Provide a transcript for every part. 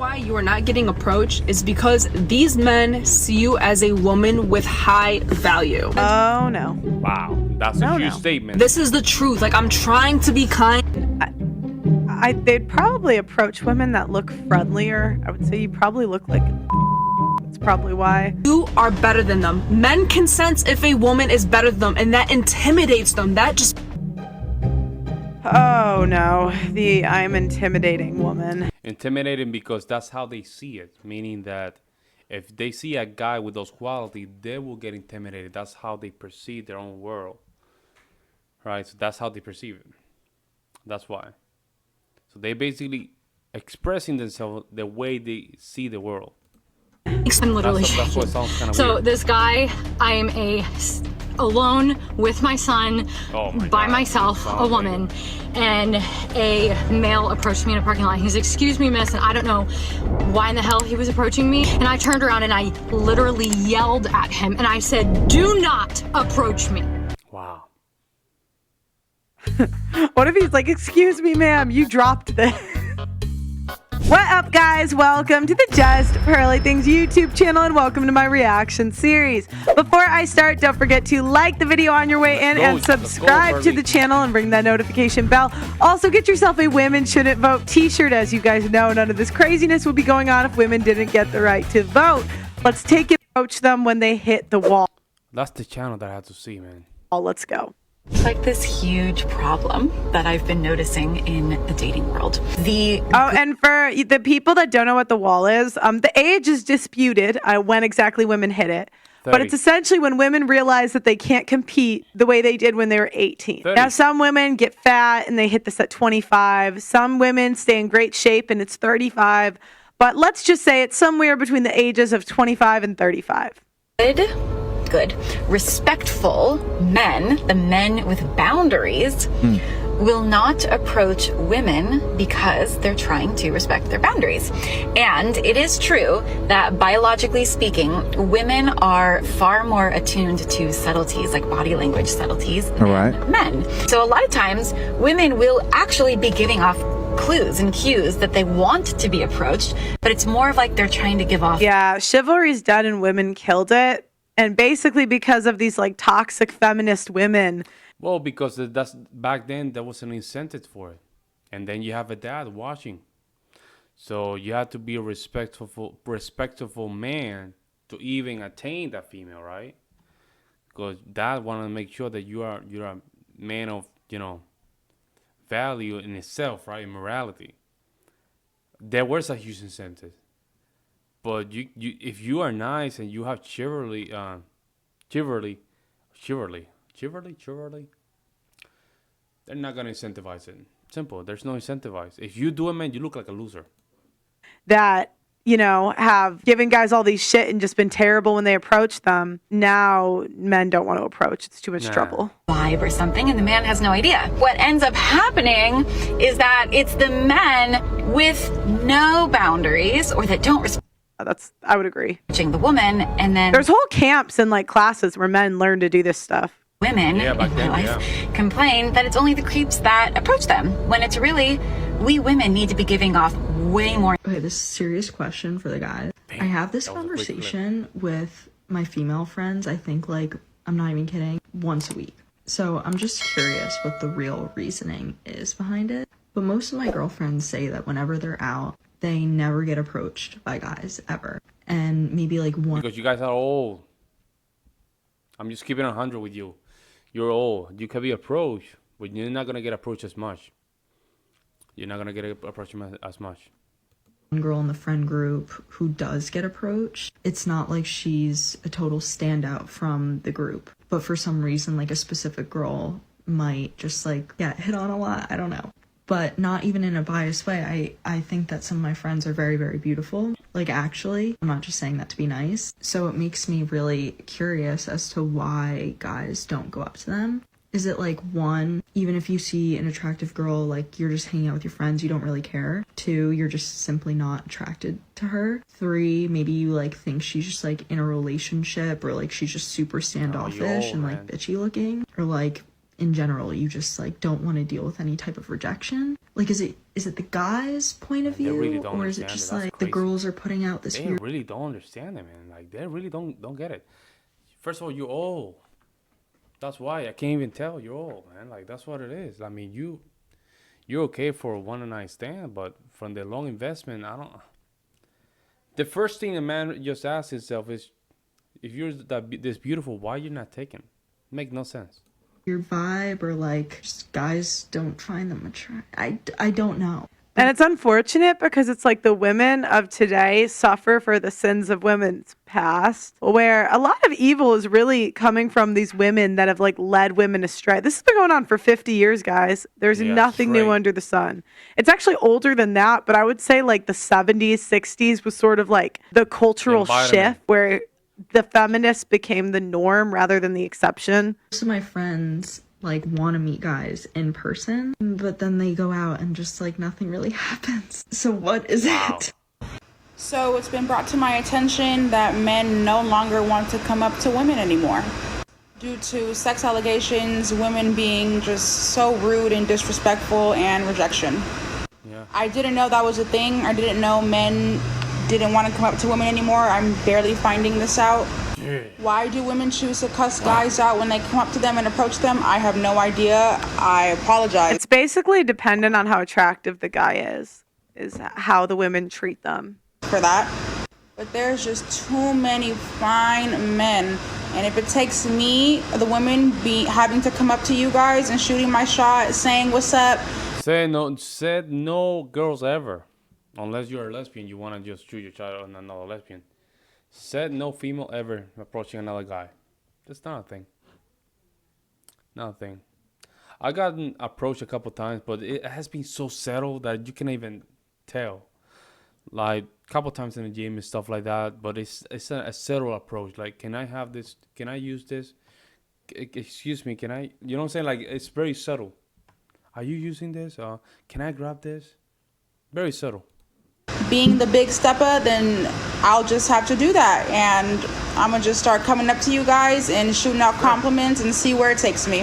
why you are not getting approached is because these men see you as a woman with high value. Oh no. Wow, that's a huge statement. This is the truth. Like, I'm trying to be kind. They'd probably approach women that look friendlier. I would say you probably look like. That's probably why. You are better than them. Men can sense if a woman is better than them, and that intimidates them. That just. Oh no, I'm intimidating woman. Intimidating because that's how they see it, meaning that if they see a guy with those qualities, they will get intimidated. That's how they perceive their own world, right? So that's how they perceive it. That's why. So they basically expressing themselves the way they see the world. I'm literally that's what sounds kind of so weird. This guy, I am alone with my son, by myself, a woman, and a male approached me in a parking lot. He's, "Excuse me, miss," and I don't know why in the hell he was approaching me. And I turned around and I literally yelled at him and I said, "Do not approach me." Wow. What if he's like, "Excuse me, ma'am, you dropped this." What up, guys? Welcome to the Just Pearly Things YouTube channel and welcome to my reaction series. Before I start, don't forget to like the video on your way in and subscribe to the channel and ring that notification bell. Also, get yourself a Women Shouldn't Vote t-shirt. As you guys know, none of this craziness would be going on if women didn't get the right to vote. Let's take it, approach them when they hit the wall. That's the channel that I have to see, man. Let's go. It's like this huge problem that I've been noticing in the dating world. And for the people that don't know what the wall is, the age is disputed when exactly women hit it. 30. But it's essentially when women realize that they can't compete the way they did when they were 18. 30. Now, some women get fat and they hit this at 25. Some women stay in great shape and it's 35. But let's just say it's somewhere between the ages of 25 and 35. Good, respectful men, the men with boundaries, will not approach women because they're trying to respect their boundaries. And it is true that biologically speaking, women are far more attuned to subtleties, like body language subtleties, than men. So a lot of times, women will actually be giving off clues and cues that they want to be approached, but it's more of like they're trying to give off. Yeah, chivalry's dead and women killed it. And basically because of these like toxic feminist women. Well, because that's back then there was an incentive for it. And then you have a dad watching. So you have to be a respectful man to even attain that female, right? Because dad want to make sure that you're a man of, value in itself, right? In morality. There was a huge incentive. But you if you are nice and you have chivalry, they're not gonna incentivize it. Simple. There's no incentivize. If you do it, man, you look like a loser. That, have given guys all these shit and just been terrible when they approach them. Now men don't want to approach. It's too much trouble. Vibe or something, and the man has no idea. What ends up happening is that it's the men with no boundaries or that don't respect. I would agree. The woman, and then there's whole camps and like classes where men learn to do this stuff. Women in real life complain that it's only the creeps that approach them, when it's really we women need to be giving off way more. Okay, this is a serious question for the guys. I have this conversation with my female friends, I think like, I'm not even kidding, once a week. So I'm just curious what the real reasoning is behind it. But most of my girlfriends say that whenever they're out, they never get approached by guys ever. And maybe like one. Because you guys are old. I'm just keeping 100 with you. You're old. You can be approached, but you're not going to get approached as much. You're not going to get approached as much. One girl in the friend group who does get approached, it's not like she's a total standout from the group. But for some reason, like a specific girl might just like get hit on a lot. I don't know. But not even in a biased way. I think that some of my friends are very, very beautiful. Like, actually, I'm not just saying that to be nice. So it makes me really curious as to why guys don't go up to them. Is it like, one, even if you see an attractive girl, like you're just hanging out with your friends, you don't really care. Two, you're just simply not attracted to her. Three, maybe you like think she's just like in a relationship, or like she's just super standoffish and like bitchy looking. Or like in general, you just like don't want to deal with any type of rejection. Like, is it the guy's point of view, really don't or is it understand just it. That's like the crazy. girls are putting out this They weird? really don't understand it, man. Like they really don't get it. First of all, you're old. That's why I can't even tell you're old, man. Like that's what it is. I mean, you're okay for a one night stand, but from the long investment, I don't. The first thing a man just asks himself is, if you're this beautiful, why you're not taken? Make no sense. Your vibe, or like just guys don't find them attractive. I don't know. And it's unfortunate because it's like the women of today suffer for the sins of women's past, where a lot of evil is really coming from these women that have like led women astray. This has been going on for 50 years, guys. There's nothing new under the sun. It's actually older than that, but I would say like the 70s, 60s was sort of like the cultural shift where the feminists became the norm rather than the exception. Most of my friends like want to meet guys in person, but then they go out and just like nothing really happens. So what is it? So it's been brought to my attention that men no longer want to come up to women anymore due to sex allegations, women being just so rude and disrespectful, and rejection. Yeah. I didn't know that was a thing. I didn't know men didn't want to come up to women anymore. I'm barely finding this out. Why do women choose to cuss guys out when they come up to them and approach them? I have no idea. I apologize. It's basically dependent on how attractive the guy is how the women treat them. For that. But there's just too many fine men. And if it takes me, the women, having to come up to you guys and shooting my shot, saying what's up. Said no girls ever. Unless you're a lesbian, you want to just shoot your shot on another lesbian. Said no female ever approaching another guy. That's not a thing. Not a thing. I gotten approached a couple times, but it has been so settled that you can't even tell. Like a couple times in the gym and stuff like that, but it's a settled approach. Like, can I have this? Can I use this? Excuse me, can I? You know what I'm saying? Like, it's very subtle. Are you using this? Can I grab this? Very subtle. Being the big stepper, then I'll just have to do that, and I'm gonna just start coming up to you guys and shooting out compliments and see where it takes me.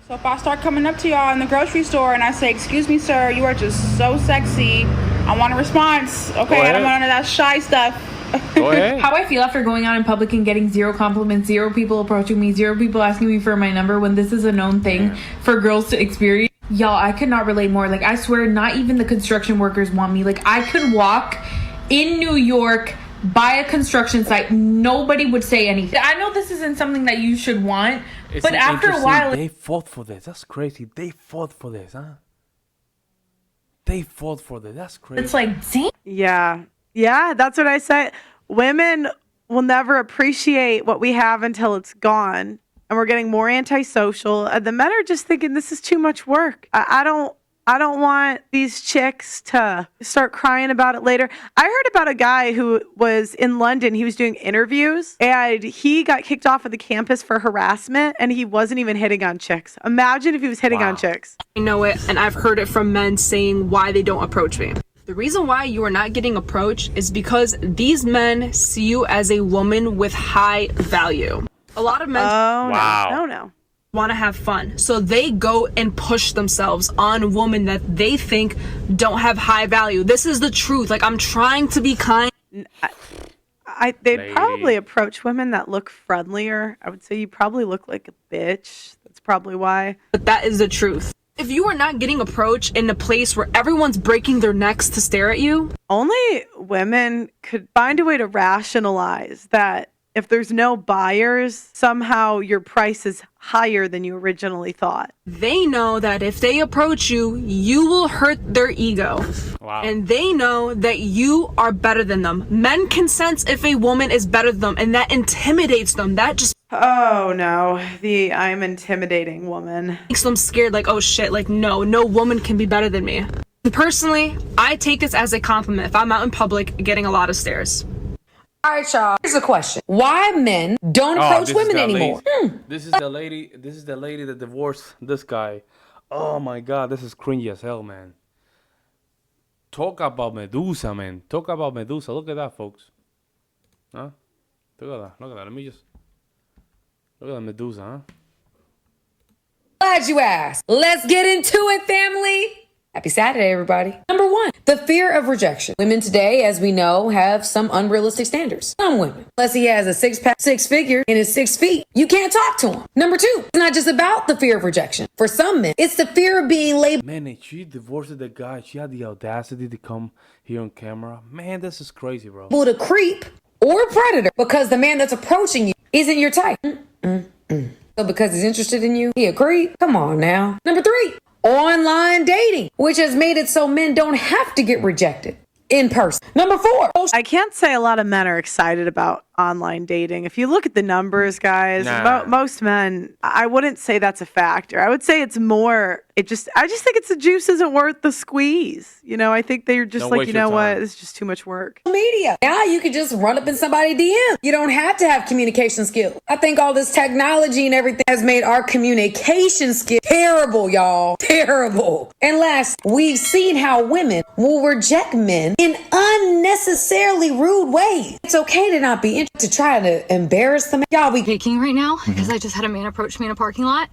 So if I start coming up to y'all in the grocery store and I say, "Excuse me, sir, you are just so sexy," I want a response. Okay, I don't want none of that shy stuff. Go ahead. How I feel after going out in public and getting zero compliments, zero people approaching me, zero people asking me for my number, when this is a known thing for girls to experience. Y'all, I could not relate more. Like, I swear, not even the construction workers want me. Like, I could walk in New York by a construction site. Nobody would say anything. I know this isn't something that you should want, but after a while... They fought for this. That's crazy. They fought for this, huh? They fought for this. That's crazy. It's like, damn. Yeah, that's what I said. Women will never appreciate what we have until it's gone. And we're getting more antisocial. And the men are just thinking this is too much work. I don't want these chicks to start crying about it later. I heard about a guy who was in London. He was doing interviews and he got kicked off of the campus for harassment, and he wasn't even hitting on chicks. Imagine if he was hitting on chicks. I know it, and I've heard it from men saying why they don't approach me. The reason why you are not getting approached is because these men see you as a woman with high value. A lot of men no. want to have fun, so they go and push themselves on women that they think don't have high value. This is the truth. Like, I'm trying to be kind. They'd probably approach women that look friendlier. I would say you probably look like a bitch. That's probably why. But that is the truth. If you are not getting approached in a place where everyone's breaking their necks to stare at you, only women could find a way to rationalize that if there's no buyers, somehow your price is higher than you originally thought. They know that if they approach you, you will hurt their ego. Wow. And they know that you are better than them. Men can sense if a woman is better than them, and that intimidates them. That just... Oh no, I'm intimidating woman. Makes them scared, like, oh shit, like, no woman can be better than me. And personally, I take this as a compliment if I'm out in public getting a lot of stares. All right, y'all. Here's a question: why men don't approach women anymore? This is the lady. This is the lady that divorced this guy. Oh my God, this is cringy as hell, man. Talk about Medusa, man. Talk about Medusa. Look at that, folks. Huh? Look at that. Look at that. Let me just look at that Medusa, huh? Glad you asked. Let's get into it, family. Happy Saturday, everybody. Number one, the fear of rejection. Women today, as we know, have some unrealistic standards. Some women, unless he has a six-pack, six figure, and is 6 feet, you can't talk to him. Number two, it's not just about the fear of rejection. For some men, it's the fear of being labeled. Man, she divorced the guy. She had the audacity to come here on camera. Man, this is crazy, bro. A creep or a predator because the man that's approaching you isn't your type. So because he's interested in you, he a creep? Come on now. Number three, online dating, which has made it so men don't have to get rejected in person. Number four. I can't say a lot of men are excited about online dating. If you look at the numbers, guys, most men, I wouldn't say that's a factor. I would say it's more, I just think it's the juice isn't worth the squeeze. You know, I think they're just like, you know what, it's just too much work. Media. Now you can just run up in somebody's DM. You don't have to have communication skills. I think all this technology and everything has made our communication skills terrible, y'all. Terrible. And last, we've seen how women will reject men in unnecessarily rude ways. It's okay to not be interested, to try to embarrass them. Y'all be baking right now because I just had a man approach me in a parking lot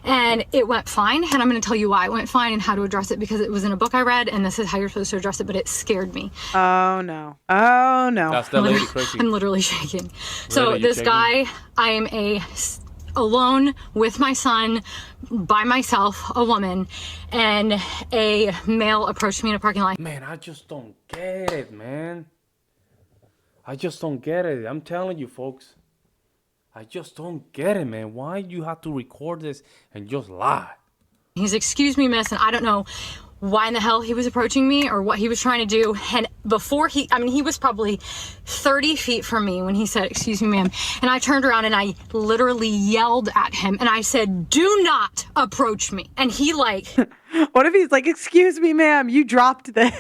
and it went fine. And I'm going to tell you why it went fine and how to address it because it was in a book I read and this is how you're supposed to address it, but it scared me. Oh no. Oh no. That's that lady crazy. I'm literally shaking. So this guy, I am alone with my son, by myself, a woman, and a male approached me in a parking lot. Man, I just don't get it, man. I just don't get it. I'm telling you, folks. I just don't get it, man. Why you have to record this and just lie? He's, excuse me, miss, and I don't know why in the hell he was approaching me or what he was trying to do. And before he was probably 30 feet from me when he said, excuse me, ma'am. And I turned around and I literally yelled at him and I said, do not approach me. And he like... What if he's like, excuse me, ma'am, you dropped the...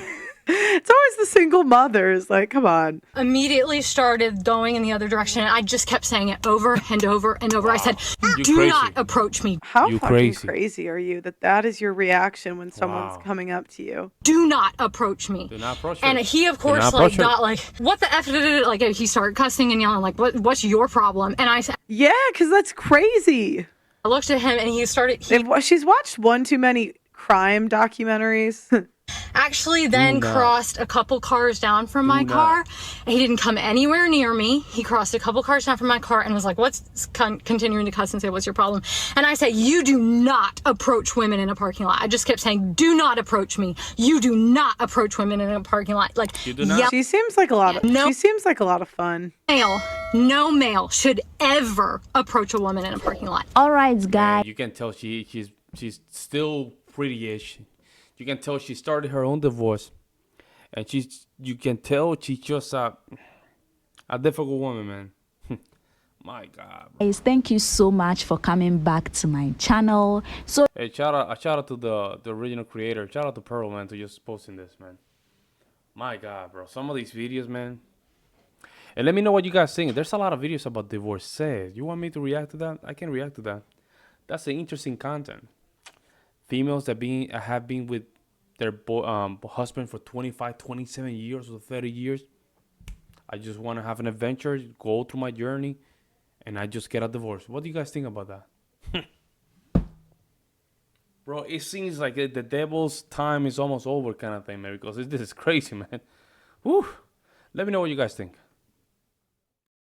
It's always the single mothers. Like, come on. Immediately started going in the other direction. And I just kept saying it over and over and over. Wow. I said, do not approach me. How fucking crazy are you that is your reaction when someone's coming up to you? Do not approach me. Do not approach and her. He, of course, like, got like, what the F did it? Like, he started cussing and yelling, like, what's your problem? And I said, yeah, because that's crazy. I looked at him and he started. She's watched one too many crime documentaries. Actually then crossed a couple cars down from my car. He didn't come anywhere near me. He crossed a couple cars down from my car and was like, continuing to cuss and say, what's your problem? And I said, you do not approach women in a parking lot. I just kept saying, do not approach me. You do not approach women in a parking lot. Like, you do not? She seems like a lot of fun. No male should ever approach a woman in a parking lot. All right, guys. You can tell she's still pretty-ish. You can tell she started her own divorce, and you can tell she's just a difficult woman, man. My God. Guys, thank you so much for coming back to my channel. So, hey, shout out to the original creator. Shout out to Pearl, man, to just posting this, man. My God, bro. Some of these videos, man. And let me know what you guys think. There's a lot of videos about divorces. You want me to react to that? I can react to that. That's the interesting content. Females that have been with their husband for 25, 27 years or 30 years. I just want to have an adventure, go through my journey, and I just get a divorce. What do you guys think about that? Bro, it seems like the devil's time is almost over kind of thing, man, because this is crazy, man. Whew. Let me know what you guys think.